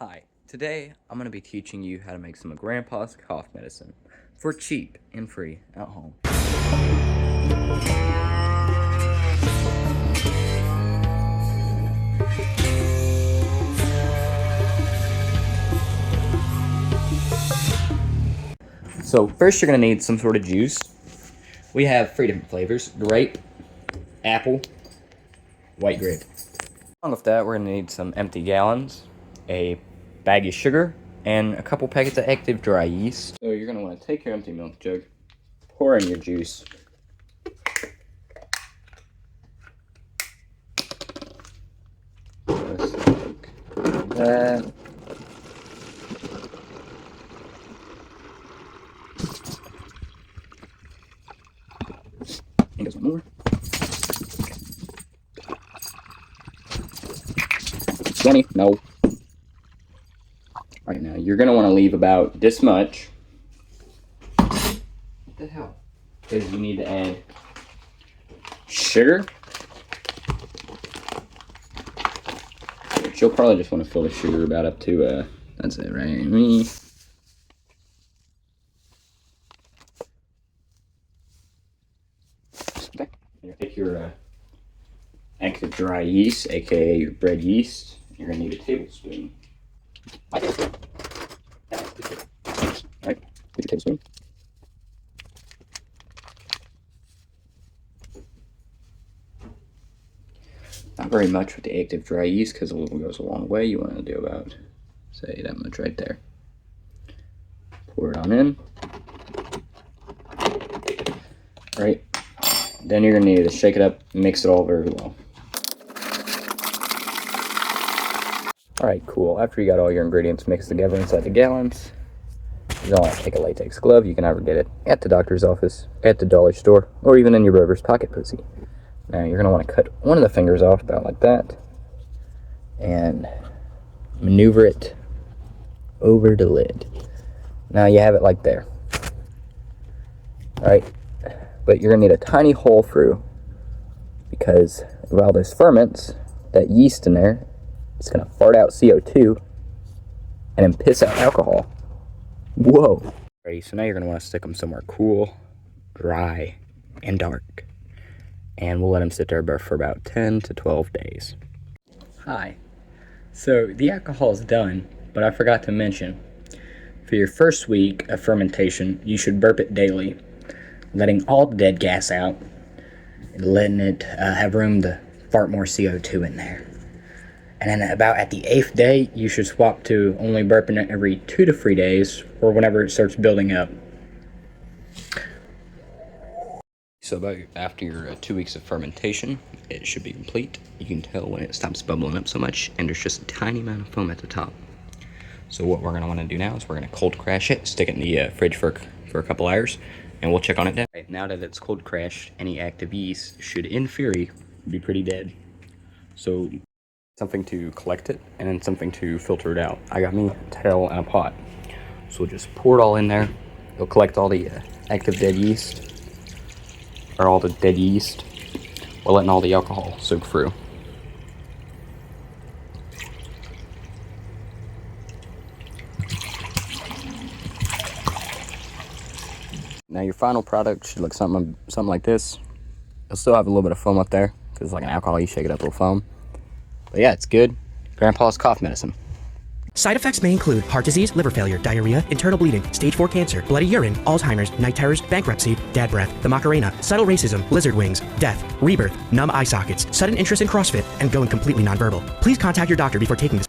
Hi, today I'm going to be teaching you how to make some of Grandpa's cough medicine for cheap and free at home. So first you're going to need some sort of juice. We have 3 different flavors: grape, apple, white grape. Along with that, we're going to need some empty gallons, a bag of sugar, and a couple packets of active dry yeast. So you're going to want to take your empty milk jug, pour in your juice, just like that. And some more. 20, no. Alright, now you're going to want to leave about this much. What the hell? Because you need to add sugar. Which you'll probably just want to fill the sugar about up to, that's it, right? Okay. Take your active dry yeast, aka your bread yeast. You're going to need a tablespoon. Alright, get your tablespoon. Not very much with the active dry yeast because a little goes a long way. You want to do about, say, that much right there. Pour it on in. Right. Then you're going to need to shake it up, mix it all very well. Alright, cool. After you got all your ingredients mixed together inside the gallons, you're going to want to take a latex glove. You can either get it at the doctor's office, at the dollar store, or even in your brother's pocket pussy. Now you're going to want to cut one of the fingers off about like that and maneuver it over the lid. Now you have it like there. Alright, but you're going to need a tiny hole through because while there's ferments, that yeast in there, it's going to fart out CO2 and then piss out alcohol. Whoa. Alright, so now you're going to want to stick them somewhere cool, dry, and dark. And we'll let them sit there for about 10 to 12 days. Hi. So the alcohol is done, but I forgot to mention, for your first week of fermentation, you should burp it daily, letting all the dead gas out, and letting it have room to fart more CO2 in there. And then about at the 8th day, you should swap to only burping it every 2 to 3 days, or whenever it starts building up. So about after your 2 weeks of fermentation, it should be complete. You can tell when it stops bubbling up so much, and there's just a tiny amount of foam at the top. So what we're going to want to do now is we're going to cold crash it, stick it in the fridge for a couple hours, and we'll check on it then. Okay, now that it's cold crashed, any active yeast should, in theory, be pretty dead. So something to collect it, and then something to filter it out. I got me a towel and a pot. So we'll just pour it all in there. It'll collect all the active dead yeast, or all the dead yeast, while letting all the alcohol soak through. Now your final product should look something like this. It'll still have a little bit of foam up there, because it's like an alcohol, you shake it up, it'll foam. But yeah, it's good. Grandpa's cough medicine. Side effects may include heart disease, liver failure, diarrhea, internal bleeding, stage 4 cancer, bloody urine, Alzheimer's, night terrors, bankruptcy, dad breath, the Macarena, subtle racism, lizard wings, death, rebirth, numb eye sockets, sudden interest in CrossFit, and going completely nonverbal. Please contact your doctor before taking this.